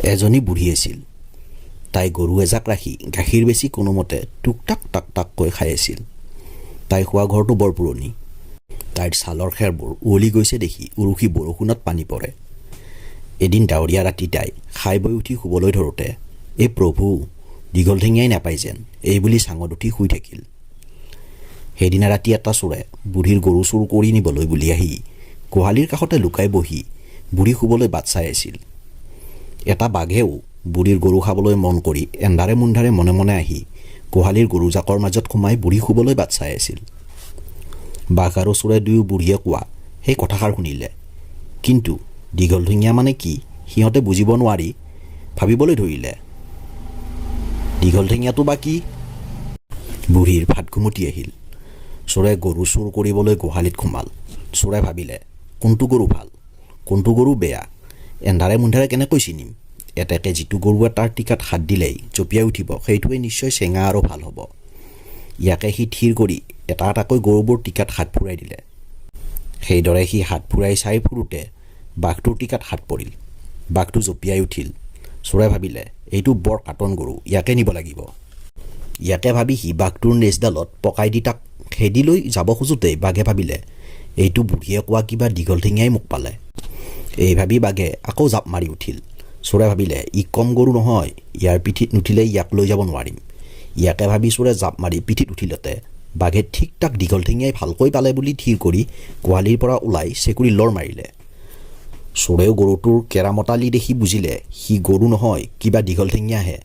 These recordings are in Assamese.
এজনী বুঢ়ী আছিল। তাই গৰু এজাক ৰাখি গাখীৰ বেছি কোনোমতে টুক টাক টাক টাককৈ খাই আছিল। তাই শোৱা ঘৰটো বৰ পুৰণি। তাইৰ ছালৰ খেৰবোৰ উৱলি গৈছে দেখি উৰুষি বৰষুণত পানী পৰে। এদিন ডাৱৰীয়া ৰাতি তাই খাই বৈ উঠি শুবলৈ ধৰোঁতে এই প্ৰভু দীঘল ঠেঙীয়াই নাপায় যেন এই বুলি চাঙত উঠি শুই থাকিল। সেইদিনা ৰাতি এটা চোৰে বুঢ়ীৰ গৰু চুৰ কৰি নিবলৈ বুলি আহি গোহালিৰ কাষতে লুকাই বহি বুঢ়ী শুবলৈ বাট চাই আছিল। এটা বাঘেও বুঢ়ীৰ গৰু খাবলৈ মন কৰি এন্ধাৰে মুন্ধাৰে মনে মনে আহি গোহালিৰ গৰুজাকৰ মাজত সোমাই বুঢ়ী শুবলৈ বাট চাই আছিল। বাঘ আৰু চোৰে দুয়ো বুঢ়ীয়ে কোৱা সেই কথাষাৰ শুনিলে, কিন্তু দীঘল ঠেঙীয়া মানে কি সিহঁতে বুজিব নোৱাৰি ভাবিবলৈ ধৰিলে, দীঘল ঠেঙীয়াটো বা কি? বুঢ়ীৰ ভাত ঘুমটি আহিল। চোৰে গৰু চুৰ কৰিবলৈ গোহালিত সোমাল। চোৰে ভাবিলে কোনটো গৰু ভাল কোনটো গৰু বেয়া এন্ধাৰে মুন্ধাৰে কেনেকৈ চিনিম? এতেকে যিটো গৰুৱে তাৰ টিকাত হাত দিলেই জঁপিয়াই উঠিব সেইটোৱে নিশ্চয় চেঙা আৰু ভাল হ'ব। ইয়াকে সি থিৰ কৰি এটা এটাকৈ গৰুবোৰ টিকাত হাত ফুৰাই দিলে। সেইদৰে সি হাত ফুৰাই চাই ফুৰোঁতে বাঘটোৰ টিকাত হাত পৰিল। বাঘটো জঁপিয়াই উঠিল। চোৰে ভাবিলে এইটো বৰ কাটন গৰু, ইয়াকে নিব লাগিব। ইয়াকে ভাবি সি বাঘটোৰ নেজডালত পকাই দি তাক খেদি লৈ যাব খোজোঁতেই বাঘে ভাবিলে এইটো বুঢ়ীয়ে কোৱা কিবা দীঘল ঠেঙীয়াই মোক পালে। এই ভাবি বাঘে আকৌ জাপ মাৰি উঠিল। চোৰে ভাবিলে ই কম গৰু নহয়, ইয়াৰ পিঠিত নুঠিলে ইয়াক লৈ যাব নোৱাৰিম। ইয়াকে ভাবি চোৰে জাপ মাৰি পিঠিত উঠিলতে বাঘে ঠিক তাক দীঘল ঠেঙীয়াই ভালকৈ পালে বুলি থিৰ কৰি গোহালিৰ পৰা ওলাই চেকুৰি লৰ মাৰিলে। চোৰেও গৰুটোৰ কেৰামতালি দেখি বুজিলে সি গৰু নহয় কিবা দীঘল ঠেঙীয়াহে,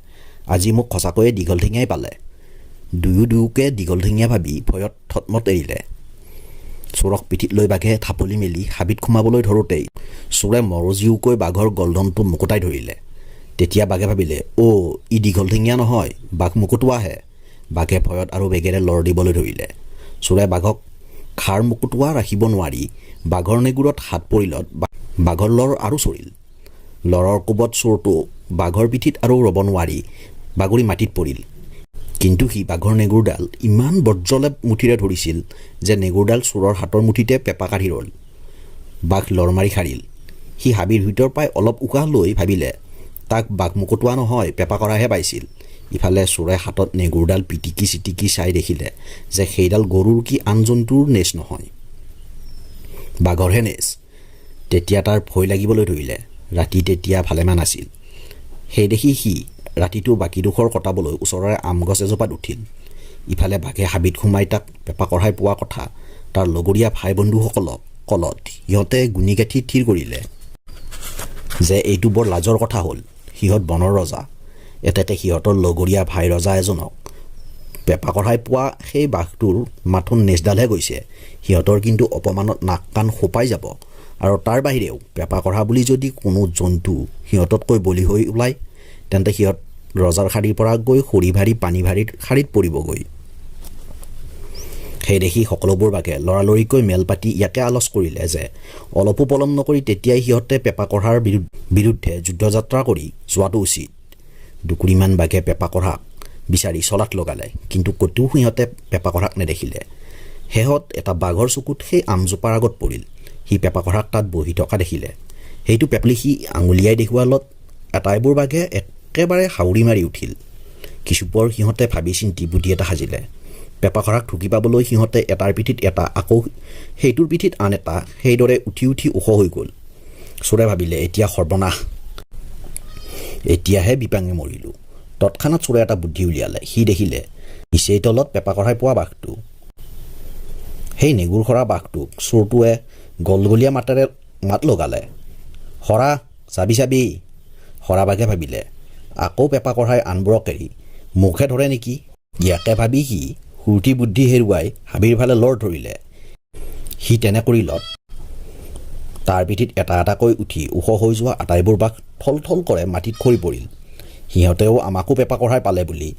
আজি মোক সঁচাকৈয়ে দীঘল ঠেঙীয়াই পালে। দুয়োকে দীঘল ঠেঙীয়া ভাবি ভয়ত থতমত এৰিলে। চোৰক পিঠিত লৈ বাঘে থাপলি মেলি হাবিত সোমাবলৈ ধৰোঁতেই চোৰে মৰজিওকৈ বাঘৰ গলধনটো মুকুতাই ধৰিলে। তেতিয়া বাঘে ভাবিলে ই দীঘল ঠেঙীয়া নহয়, বাঘ মুকুটোৱাহে। বাঘে ভয়ত আৰু বেগেৰে লৰ দিবলৈ ধৰিলে। চোৰে বাঘক খাৰ মুকুটোৱা ৰাখিব নোৱাৰি বাঘৰ নেগুৰত হাত পৰিলত বাঘৰ লৰ আৰু চৰিল। লৰৰ কোবত চোৰটো বাঘৰ পিঠিত আৰু ৰ'ব নোৱাৰি বাগৰি মাটিত পৰিল। কিন্তু সি বাঘৰ নেগুৰডাল ইমান বজ্ৰলে মুঠিৰে ধৰিছিল যে নেগুৰডাল চোৰৰ হাতৰ মুঠিতে পেপা কাঢ়ি ৰ'ল। বাঘ লৰ মাৰি সাৰিল। সি হাবিৰ ভিতৰ পাই অলপ উশাহ লৈ ভাবিলে তাক বাঘ মুকুটোৱা নহয় পেপা কৰাহে পাইছিল। ইফালে চোৰে হাতত নেগুৰডাল পিটিকি চিটিকি চাই দেখিলে যে সেইডাল গৰুৰ কি আন জন্তুৰ নেজ নহয়, বাঘৰহে নেজ। তেতিয়া তাৰ ভয় লাগিবলৈ ধৰিলে। ৰাতি তেতিয়া ভালেমান আছিল। সেই দেখি সি ৰাতিটো বাকীডোখৰ কটাবলৈ ওচৰৰে আম গছ এজোপাত উঠিল। ইফালে বাঘে হাবিত সোমাই তাক পেপা কঢ়াই পোৱা কথা তাৰ লগৰীয়া ভাই বন্ধুসকলক কলত সিহঁতে গুণি গাঁঠি থিৰ কৰিলে যে এইটো বৰ লাজৰ কথা হ'ল। সিহঁত বনৰ ৰজা, এতেকে সিহঁতৰ লগৰীয়া ভাই ৰজা এজনক পেপা কঢ়াই পোৱা সেই বাঘটোৰ মাথোন নেজডালহে গৈছে। সিহঁতৰ কিন্তু অপমানত নাক কাণ সোপাই যাব। আৰু তাৰ বাহিৰেও পেপা কঢ়া বুলি যদি কোনো জন্তু সিহঁততকৈ বলি হৈ ওলায় তেন্তে সিহঁত ৰজাৰ শাৰীৰ পৰা গৈ খৰি ভাৰী পানী ভাৰীৰ শাৰীত পৰিবগৈ। সেই দেখি সকলোবোৰ বাঘে লৰালৰিকৈ মেল পাতি ইয়াকে আলোচ কৰিলে যে অলপো পলম নকৰি তেতিয়াই সিহঁতে পেপা কঢ়াৰ বিৰুদ্ধে যুদ্ধযাত্ৰা কৰি যোৱাটো উচিত। দুকুৰিমান বাঘে পেপা কঢ়াক বিচাৰি চলাত লগালে, কিন্তু ক'তো সিহঁতে পেপা কঢ়াক নেদেখিলে। শেহত এটা বাঘৰ চকুত সেই আমজোপাৰ আগত পৰিল। সি পেপা কঢ়াক তাত বহি থকা দেখিলে। সেইটো পেপলি সি আঙুলিয়াই দেখুৱালত এটাইবোৰ বাঘে একেবাৰে হাউৰি মাৰি উঠিল। কিছুপৰ সিহঁতে ভাবি চিন্তি বুদ্ধি এটা সাজিলে। পেপা কঢ়াক ঢুকি পাবলৈ সিহঁতে এটাৰ পিঠিত এটা আকৌ সেইটোৰ পিঠিত আন এটা সেইদৰে উঠি উঠি ওখ হৈ গ'ল। চোৰে ভাবিলে এতিয়া সৰ্বনাশ, এতিয়াহে বিপাঙে মৰিলোঁ। তৎক্ষণাত চোৰে এটা বুদ্ধি উলিয়ালে। সি দেখিলে নিচেই তলত পেপা কঢ়াই পোৱা বাঘটো। সেই নেগুৰ সৰা বাঘটোক চোৰটোৱে গলগলীয়া মাতেৰে মাত লগালে, সৰা চাবি চাবি। সৰা বাঘে ভাবিলে আকৌ পেপা কঢ়াই আনবোৰক এৰি মুখে ধৰে নেকি। ইয়াকে ভাবি সি ফূৰ্তি বুদ্ধি হেৰুৱাই হাবিৰ ফালে লৰ ধৰিলে। সি তেনে কৰিলত তাৰ পিঠিত এটা এটাকৈ উঠি ওখ হৈ যোৱা আটাইবোৰ বাঘ থল থল কৰে মাটিত সৰি পৰিল। সিহঁতেও আমাকো পেপা কঢ়াই পালে বুলি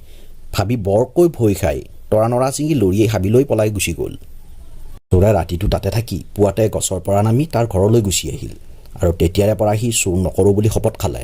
ভাবি বৰকৈ ভয় খাই তৰা নৰা ছিঙি লৰিয়ে হাবিলৈ পলাই গুচি গ'ল। চোৰে ৰাতিটো তাতে থাকি পুৱাতে গছৰ পৰা নামি তাৰ ঘৰলৈ গুচি আহিল আৰু তেতিয়াৰে পৰা সি চোৰ নকৰোঁ বুলি শপত খালে।